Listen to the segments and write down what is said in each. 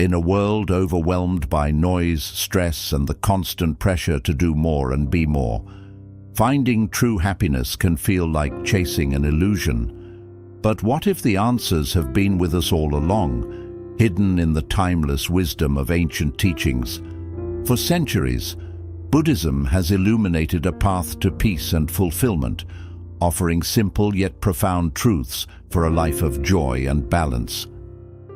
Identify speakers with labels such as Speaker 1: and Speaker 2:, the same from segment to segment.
Speaker 1: In a world overwhelmed by noise, stress, and the constant pressure to do more and be more, finding true happiness can feel like chasing an illusion. But what if the answers have been with us all along, hidden in the timeless wisdom of ancient teachings? For centuries, Buddhism has illuminated a path to peace and fulfillment, offering simple yet profound truths for a life of joy and balance.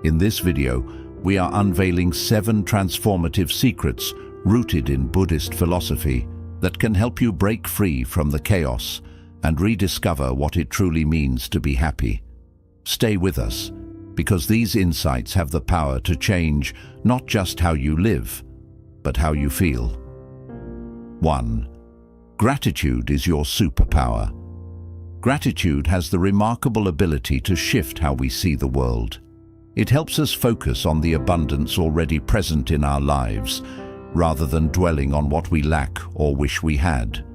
Speaker 1: In this video, we are unveiling 7 transformative secrets rooted in Buddhist philosophy that can help you break free from the chaos and rediscover what it truly means to be happy. Stay with us, because these insights have the power to change not just how you live, but how you feel. 1. Gratitude is your superpower. Gratitude has the remarkable ability to shift how we see the world. It helps us focus on the abundance already present in our lives, rather than dwelling on what we lack or wish we had.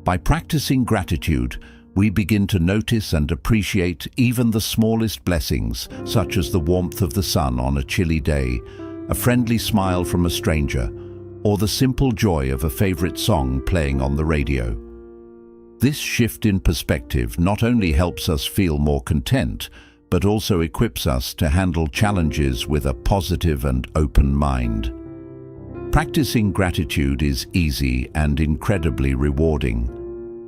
Speaker 1: By practicing gratitude, we begin to notice and appreciate even the smallest blessings, such as the warmth of the sun on a chilly day, a friendly smile from a stranger, or the simple joy of a favorite song playing on the radio. This shift in perspective not only helps us feel more content, but also equips us to handle challenges with a positive and open mind. Practicing gratitude is easy and incredibly rewarding.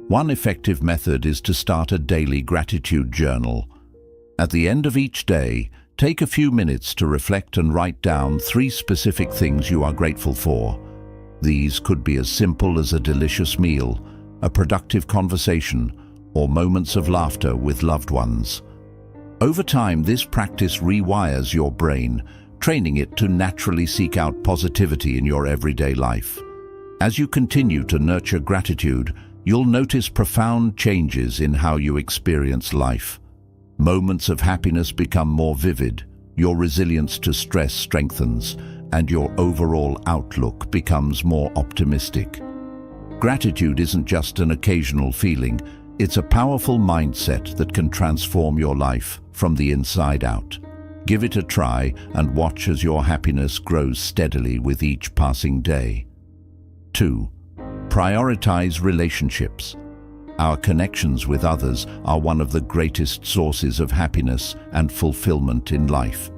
Speaker 1: One effective method is to start a daily gratitude journal. At the end of each day, take a few minutes to reflect and write down 3 specific things you are grateful for. These could be as simple as a delicious meal, a productive conversation, or moments of laughter with loved ones. Over time, this practice rewires your brain, training it to naturally seek out positivity in your everyday life. As you continue to nurture gratitude, you'll notice profound changes in how you experience life. Moments of happiness become more vivid, your resilience to stress strengthens, and your overall outlook becomes more optimistic. Gratitude isn't just an occasional feeling, it's a powerful mindset that can transform your life from the inside out. Give it a try and watch as your happiness grows steadily with each passing day. 2. Prioritize relationships. Our connections with others are one of the greatest sources of happiness and fulfillment in life.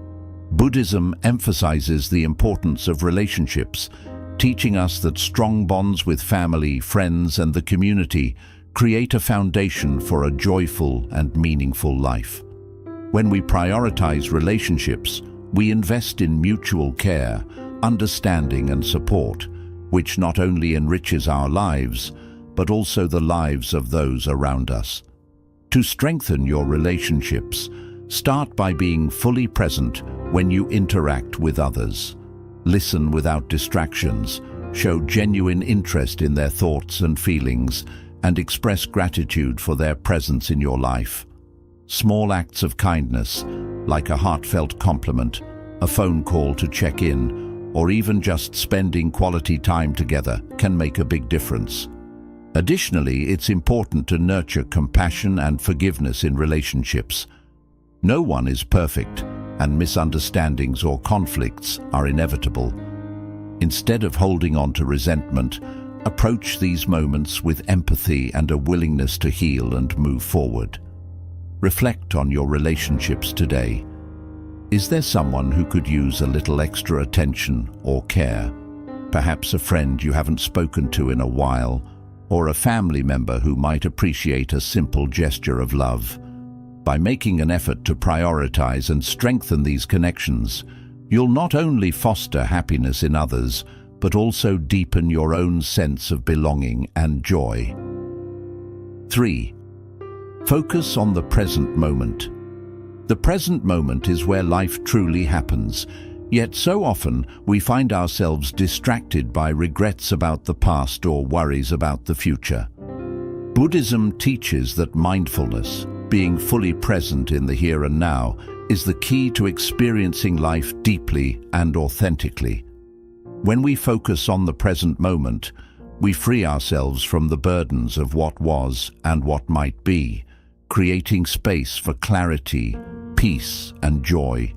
Speaker 1: Buddhism emphasizes the importance of relationships, teaching us that strong bonds with family, friends, and the community create a foundation for a joyful and meaningful life. When we prioritize relationships, we invest in mutual care, understanding, and support, which not only enriches our lives, but also the lives of those around us. To strengthen your relationships, start by being fully present when you interact with others. Listen without distractions, show genuine interest in their thoughts and feelings, and express gratitude for their presence in your life. Small acts of kindness, like a heartfelt compliment, a phone call to check in, or even just spending quality time together, can make a big difference. Additionally, it's important to nurture compassion and forgiveness in relationships. No one is perfect, and misunderstandings or conflicts are inevitable. Instead of holding on to resentment, approach these moments with empathy and a willingness to heal and move forward. Reflect on your relationships today. Is there someone who could use a little extra attention or care? Perhaps a friend you haven't spoken to in a while, or a family member who might appreciate a simple gesture of love. By making an effort to prioritize and strengthen these connections, you'll not only foster happiness in others, but also deepen your own sense of belonging and joy. 3. Focus on the present moment. The present moment is where life truly happens, yet so often we find ourselves distracted by regrets about the past or worries about the future. Buddhism teaches that mindfulness, being fully present in the here and now, is the key to experiencing life deeply and authentically. When we focus on the present moment, we free ourselves from the burdens of what was and what might be, creating space for clarity, peace, and joy.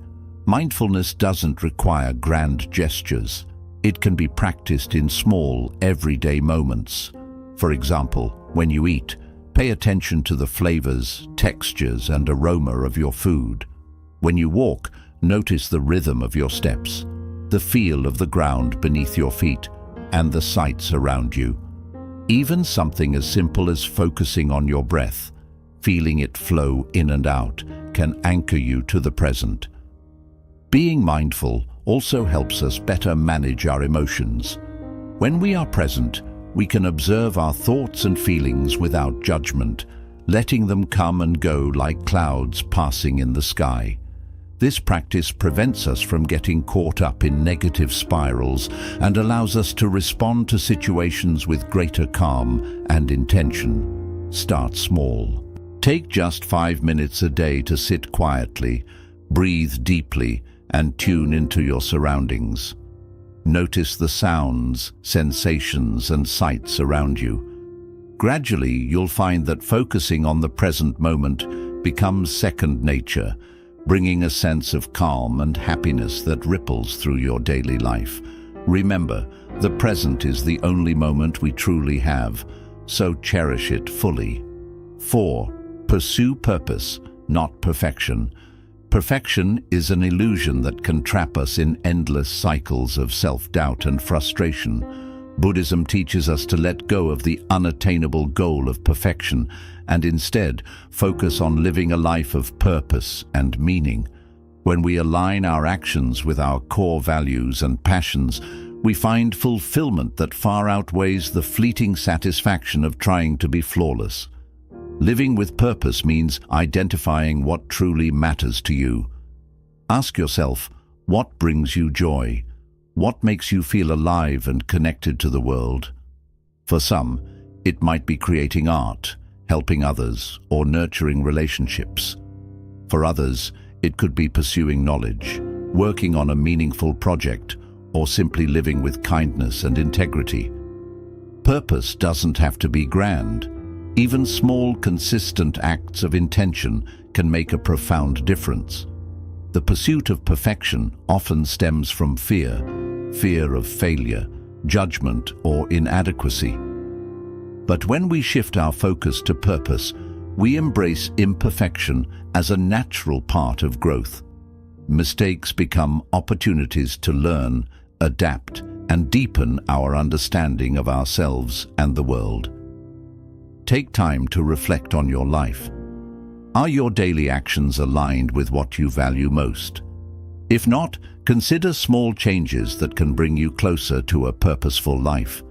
Speaker 1: Mindfulness doesn't require grand gestures. It can be practiced in small, everyday moments. For example, when you eat, pay attention to the flavors, textures, and aroma of your food. When you walk, notice the rhythm of your steps, the feel of the ground beneath your feet, and the sights around you. Even something as simple as focusing on your breath, feeling it flow in and out, can anchor you to the present. Being mindful also helps us better manage our emotions. When we are present, we can observe our thoughts and feelings without judgment, letting them come and go like clouds passing in the sky. This practice prevents us from getting caught up in negative spirals and allows us to respond to situations with greater calm and intention. Start small. Take just 5 minutes a day to sit quietly, breathe deeply, and tune into your surroundings. Notice the sounds, sensations, and sights around you. Gradually, you'll find that focusing on the present moment becomes second nature, bringing a sense of calm and happiness that ripples through your daily life. Remember, the present is the only moment we truly have, so cherish it fully. 4. Pursue purpose, not perfection. Perfection is an illusion that can trap us in endless cycles of self-doubt and frustration. Buddhism teaches us to let go of the unattainable goal of perfection and instead focus on living a life of purpose and meaning. When we align our actions with our core values and passions, we find fulfillment that far outweighs the fleeting satisfaction of trying to be flawless. Living with purpose means identifying what truly matters to you. Ask yourself, what brings you joy? What makes you feel alive and connected to the world? For some, it might be creating art, helping others, or nurturing relationships. For others, it could be pursuing knowledge, working on a meaningful project, or simply living with kindness and integrity. Purpose doesn't have to be grand. Even small, consistent acts of intention can make a profound difference. The pursuit of perfection often stems from fear of failure, judgment, or inadequacy. But when we shift our focus to purpose, we embrace imperfection as a natural part of growth. Mistakes become opportunities to learn, adapt, and deepen our understanding of ourselves and the world. Take time to reflect on your life. Are your daily actions aligned with what you value most? If not, consider small changes that can bring you closer to a purposeful life.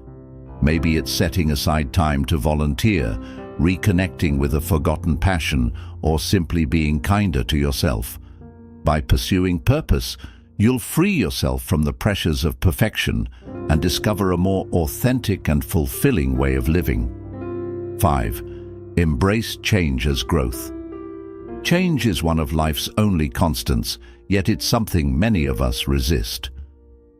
Speaker 1: Maybe it's setting aside time to volunteer, reconnecting with a forgotten passion, or simply being kinder to yourself. By pursuing purpose, you'll free yourself from the pressures of perfection and discover a more authentic and fulfilling way of living. 5. Embrace change as growth. Change is one of life's only constants, yet it's something many of us resist.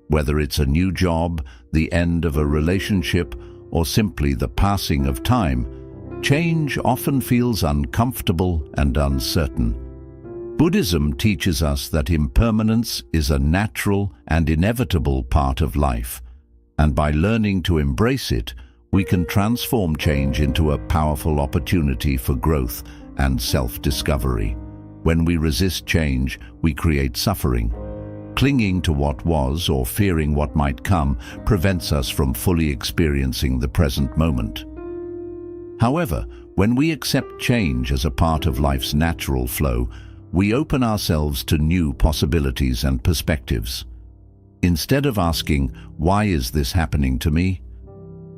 Speaker 1: Whether it's a new job, the end of a relationship, or simply the passing of time, change often feels uncomfortable and uncertain. Buddhism teaches us that impermanence is a natural and inevitable part of life, and by learning to embrace it, we can transform change into a powerful opportunity for growth and self-discovery. When we resist change, we create suffering. Clinging to what was or fearing what might come prevents us from fully experiencing the present moment. However, when we accept change as a part of life's natural flow, we open ourselves to new possibilities and perspectives. Instead of asking, "Why is this happening to me?"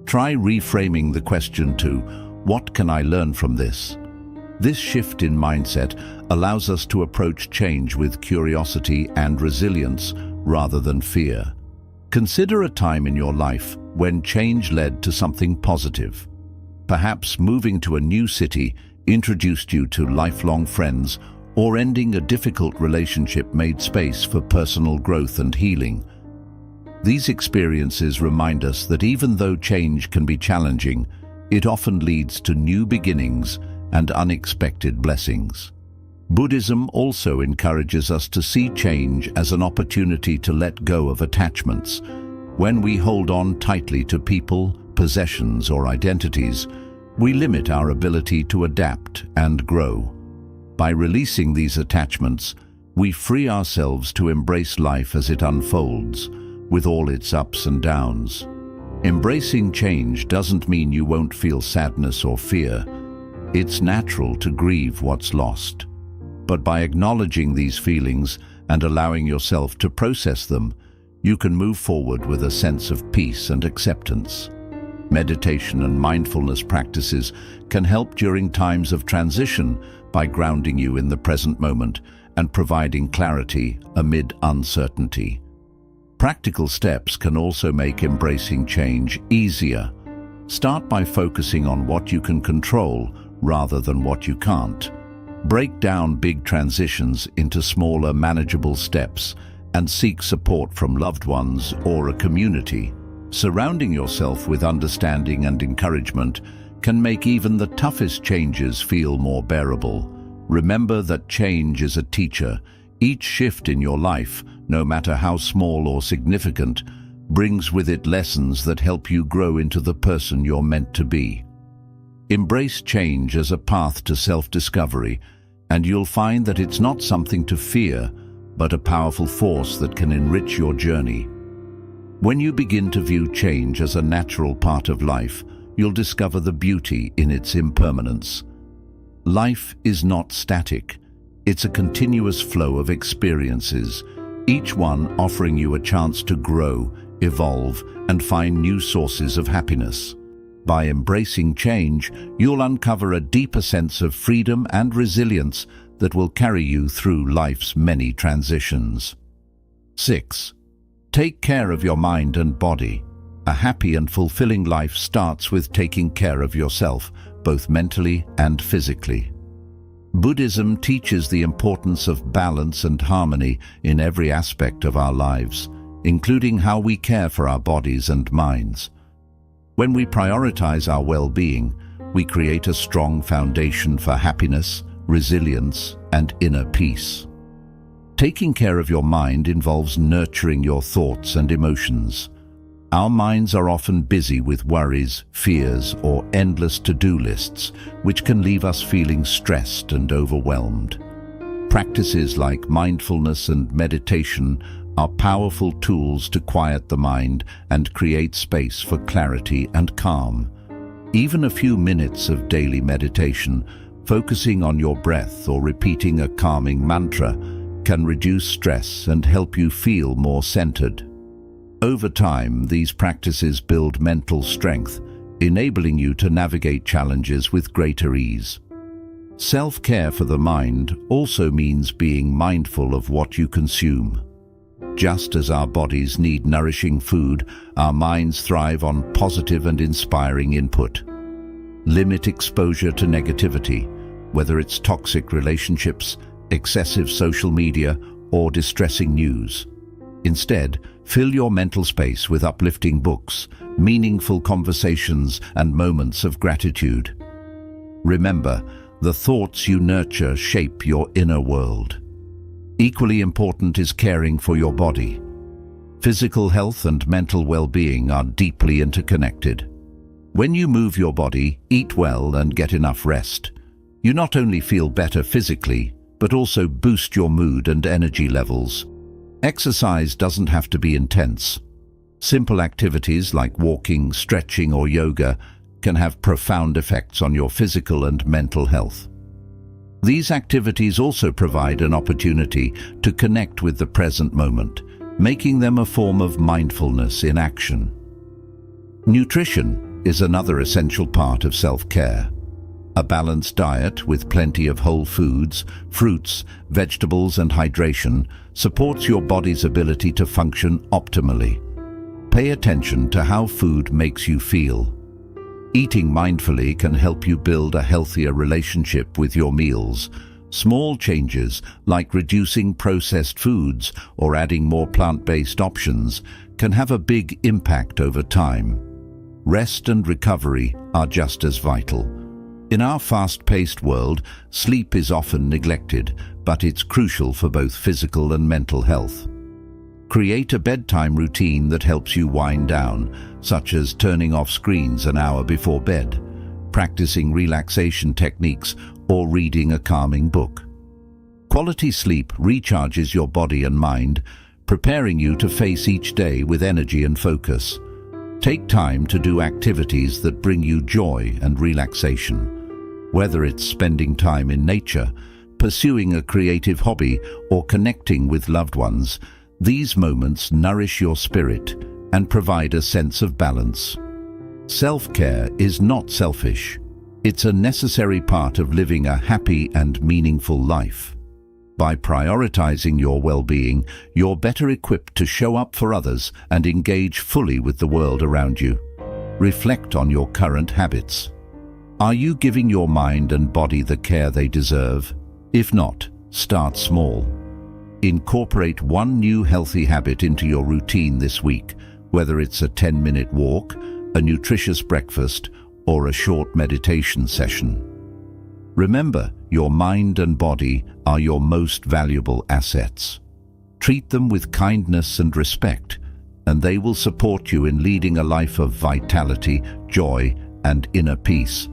Speaker 1: try reframing the question to, "What can I learn from this?" This shift in mindset allows us to approach change with curiosity and resilience rather than fear. Consider a time in your life when change led to something positive. Perhaps moving to a new city introduced you to lifelong friends, or ending a difficult relationship made space for personal growth and healing. These experiences remind us that even though change can be challenging, it often leads to new beginnings and unexpected blessings. Buddhism also encourages us to see change as an opportunity to let go of attachments. When we hold on tightly to people, possessions, or identities, we limit our ability to adapt and grow. By releasing these attachments, we free ourselves to embrace life as it unfolds, with all its ups and downs. Embracing change doesn't mean you won't feel sadness or fear. It's natural to grieve what's lost. But by acknowledging these feelings and allowing yourself to process them, you can move forward with a sense of peace and acceptance. Meditation and mindfulness practices can help during times of transition by grounding you in the present moment and providing clarity amid uncertainty. Practical steps can also make embracing change easier. Start by focusing on what you can control rather than what you can't. Break down big transitions into smaller, manageable steps and seek support from loved ones or a community. Surrounding yourself with understanding and encouragement can make even the toughest changes feel more bearable. Remember that change is a teacher. Each shift in your life, no matter how small or significant, brings with it lessons that help you grow into the person you're meant to be. Embrace change as a path to self-discovery, and you'll find that it's not something to fear, but a powerful force that can enrich your journey. When you begin to view change as a natural part of life, you'll discover the beauty in its impermanence. Life is not static. It's a continuous flow of experiences, each one offering you a chance to grow, evolve, and find new sources of happiness. By embracing change, you'll uncover a deeper sense of freedom and resilience that will carry you through life's many transitions. 6. Take care of your mind and body. A happy and fulfilling life starts with taking care of yourself, both mentally and physically. Buddhism teaches the importance of balance and harmony in every aspect of our lives, including how we care for our bodies and minds. When we prioritize our well-being, we create a strong foundation for happiness, resilience, and inner peace. Taking care of your mind involves nurturing your thoughts and emotions. Our minds are often busy with worries, fears, or endless to-do lists, which can leave us feeling stressed and overwhelmed. Practices like mindfulness and meditation are powerful tools to quiet the mind and create space for clarity and calm. Even a few minutes of daily meditation, focusing on your breath or repeating a calming mantra, can reduce stress and help you feel more centered. Over time, these practices build mental strength, enabling you to navigate challenges with greater ease. Self-care for the mind also means being mindful of what you consume. Just as our bodies need nourishing food, our minds thrive on positive and inspiring input. Limit exposure to negativity, whether it's toxic relationships, excessive social media, or distressing news. Instead, fill your mental space with uplifting books, meaningful conversations, and moments of gratitude. Remember, the thoughts you nurture shape your inner world. Equally important is caring for your body. Physical health and mental well-being are deeply interconnected. When you move your body, eat well, and get enough rest, you not only feel better physically, but also boost your mood and energy levels. Exercise doesn't have to be intense. Simple activities like walking, stretching, or yoga can have profound effects on your physical and mental health. These activities also provide an opportunity to connect with the present moment, making them a form of mindfulness in action. Nutrition is another essential part of self-care. A balanced diet with plenty of whole foods, fruits, vegetables, and hydration supports your body's ability to function optimally. Pay attention to how food makes you feel. Eating mindfully can help you build a healthier relationship with your meals. Small changes, like reducing processed foods or adding more plant-based options, can have a big impact over time. Rest and recovery are just as vital. In our fast-paced world, sleep is often neglected, but it's crucial for both physical and mental health. Create a bedtime routine that helps you wind down, such as turning off screens an hour before bed, practicing relaxation techniques, or reading a calming book. Quality sleep recharges your body and mind, preparing you to face each day with energy and focus. Take time to do activities that bring you joy and relaxation. Whether it's spending time in nature, pursuing a creative hobby, or connecting with loved ones, these moments nourish your spirit and provide a sense of balance. Self-care is not selfish. It's a necessary part of living a happy and meaningful life. By prioritizing your well-being, you're better equipped to show up for others and engage fully with the world around you. Reflect on your current habits. Are you giving your mind and body the care they deserve? If not, start small. Incorporate one new healthy habit into your routine this week, whether it's a 10-minute walk, a nutritious breakfast, or a short meditation session. Remember, your mind and body are your most valuable assets. Treat them with kindness and respect, and they will support you in leading a life of vitality, joy, and inner peace.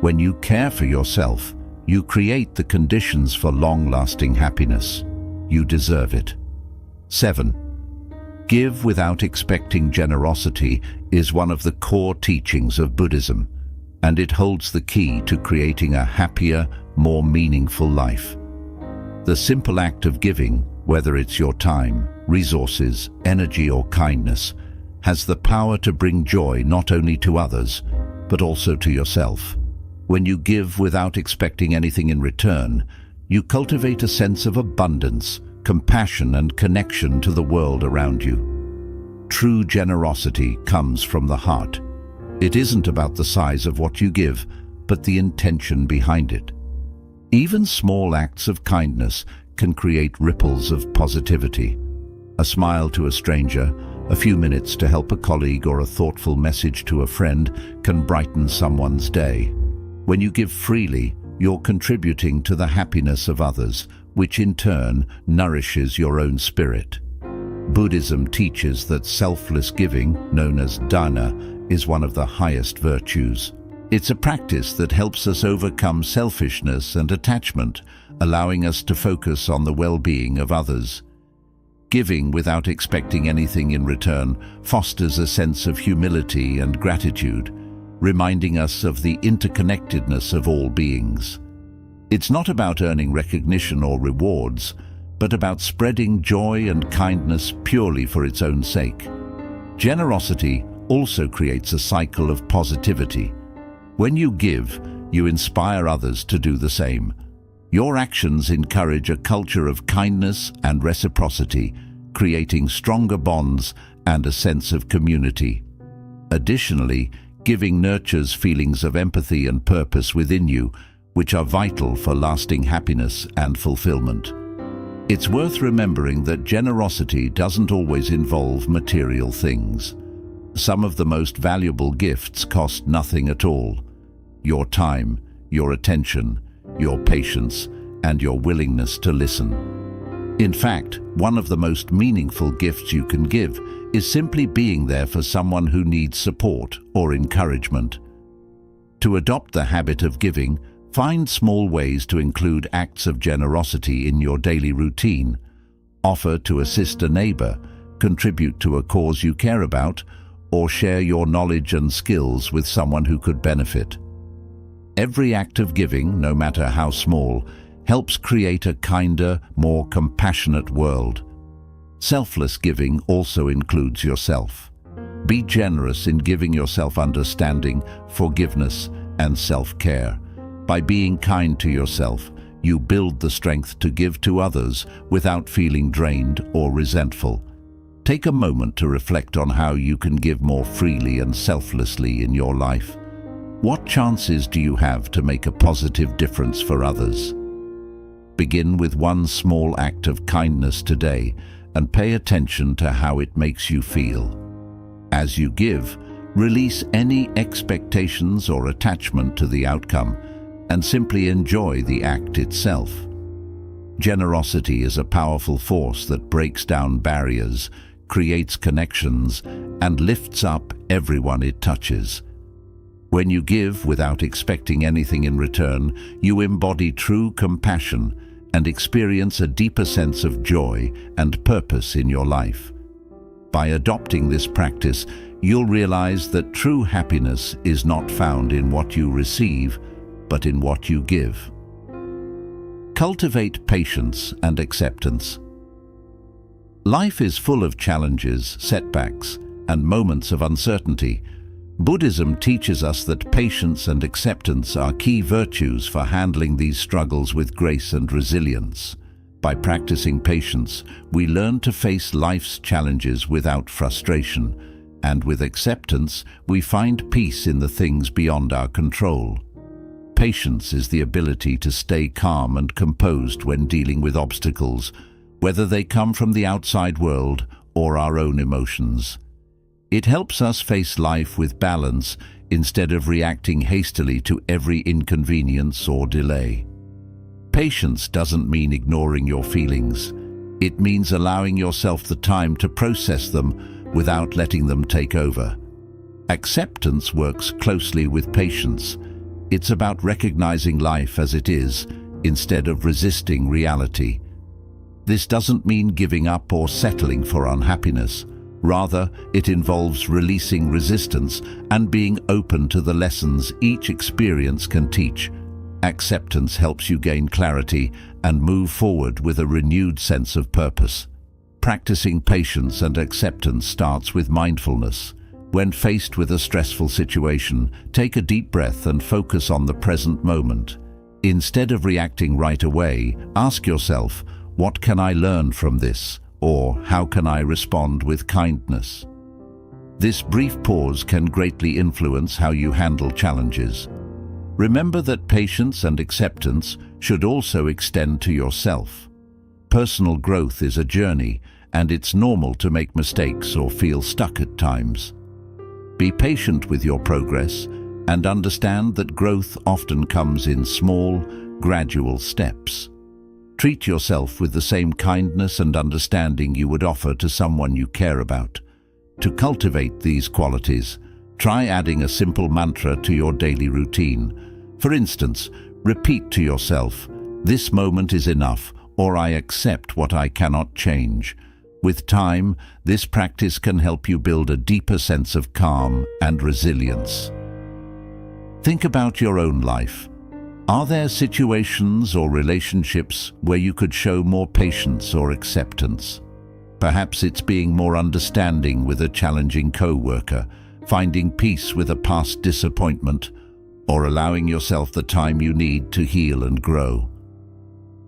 Speaker 1: When you care for yourself, you create the conditions for long-lasting happiness. You deserve it. 7. Give without expecting generosity is one of the core teachings of Buddhism, and it holds the key to creating a happier, more meaningful life. The simple act of giving, whether it's your time, resources, energy, or kindness, has the power to bring joy not only to others, but also to yourself. When you give without expecting anything in return, you cultivate a sense of abundance, compassion, and connection to the world around you. True generosity comes from the heart. It isn't about the size of what you give, but the intention behind it. Even small acts of kindness can create ripples of positivity. A smile to a stranger, a few minutes to help a colleague, or a thoughtful message to a friend can brighten someone's day. When you give freely, you're contributing to the happiness of others, which in turn nourishes your own spirit. Buddhism teaches that selfless giving, known as dana, is one of the highest virtues. It's a practice that helps us overcome selfishness and attachment, allowing us to focus on the well-being of others. Giving without expecting anything in return fosters a sense of humility and gratitude, reminding us of the interconnectedness of all beings. It's not about earning recognition or rewards, but about spreading joy and kindness purely for its own sake. Generosity also creates a cycle of positivity. When you give, you inspire others to do the same. Your actions encourage a culture of kindness and reciprocity, creating stronger bonds and a sense of community. Additionally, giving nurtures feelings of empathy and purpose within you, which are vital for lasting happiness and fulfillment. It's worth remembering that generosity doesn't always involve material things. Some of the most valuable gifts cost nothing at all. Your time, your attention, your patience, and your willingness to listen. In fact, one of the most meaningful gifts you can give is simply being there for someone who needs support or encouragement. To adopt the habit of giving, find small ways to include acts of generosity in your daily routine. Offer to assist a neighbor, contribute to a cause you care about, or share your knowledge and skills with someone who could benefit. Every act of giving, no matter how small, helps create a kinder, more compassionate world. Selfless giving also includes yourself. Be generous in giving yourself understanding, forgiveness, and self-care. By being kind to yourself, you build the strength to give to others without feeling drained or resentful. Take a moment to reflect on how you can give more freely and selflessly in your life. What chances do you have to make a positive difference for others? Begin with one small act of kindness today and pay attention to how it makes you feel. As you give, Release any expectations or attachment to the outcome and simply enjoy the act itself. Generosity is a powerful force that breaks down barriers, creates connections, and lifts up everyone it touches. When you give without expecting anything in return, you embody true compassion and experience a deeper sense of joy and purpose in your life. By adopting this practice, you'll realize that true happiness is not found in what you receive, but in what you give. Cultivate patience and acceptance. Life is full of challenges, setbacks, and moments of uncertainty. Buddhism teaches us that patience and acceptance are key virtues for handling these struggles with grace and resilience. By practicing patience, we learn to face life's challenges without frustration, and with acceptance, we find peace in the things beyond our control. Patience is the ability to stay calm and composed when dealing with obstacles, whether they come from the outside world or our own emotions. It helps us face life with balance instead of reacting hastily to every inconvenience or delay. Patience doesn't mean ignoring your feelings. It means allowing yourself the time to process them without letting them take over. Acceptance works closely with patience. It's about recognizing life as it is, instead of resisting reality. This doesn't mean giving up or settling for unhappiness. Rather, it involves releasing resistance and being open to the lessons each experience can teach. Acceptance helps you gain clarity and move forward with a renewed sense of purpose. Practicing patience and acceptance starts with mindfulness. When faced with a stressful situation, take a deep breath and focus on the present moment. Instead of reacting right away, ask yourself, what can I learn from this? Or how can I respond with kindness? This brief pause can greatly influence how you handle challenges. Remember that patience and acceptance should also extend to yourself. Personal growth is a journey, and it's normal to make mistakes or feel stuck at times. Be patient with your progress and understand that growth often comes in small, gradual steps. Treat yourself with the same kindness and understanding you would offer to someone you care about. To cultivate these qualities, try adding a simple mantra to your daily routine. For instance, repeat to yourself, "This moment is enough," or "I accept what I cannot change." With time, this practice can help you build a deeper sense of calm and resilience. Think about your own life. Are there situations or relationships where you could show more patience or acceptance? Perhaps it's being more understanding with a challenging co-worker, finding peace with a past disappointment, or allowing yourself the time you need to heal and grow.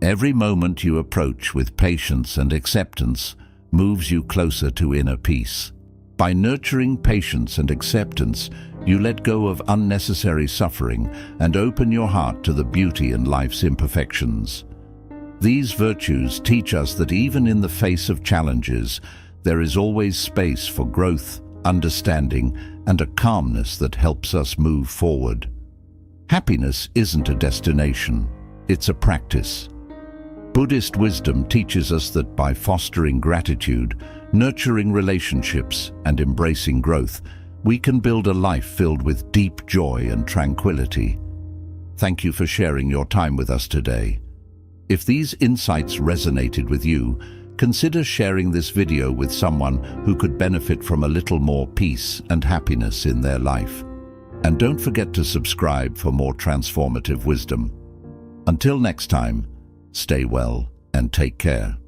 Speaker 1: Every moment you approach with patience and acceptance moves you closer to inner peace. By nurturing patience and acceptance, you let go of unnecessary suffering and open your heart to the beauty in life's imperfections. These virtues teach us that even in the face of challenges, there is always space for growth, understanding, and a calmness that helps us move forward. Happiness isn't a destination, it's a practice. Buddhist wisdom teaches us that by fostering gratitude, nurturing relationships, and embracing growth, we can build a life filled with deep joy and tranquility. Thank you for sharing your time with us today. If these insights resonated with you, consider sharing this video with someone who could benefit from a little more peace and happiness in their life. And don't forget to subscribe for more transformative wisdom. Until next time, stay well and take care.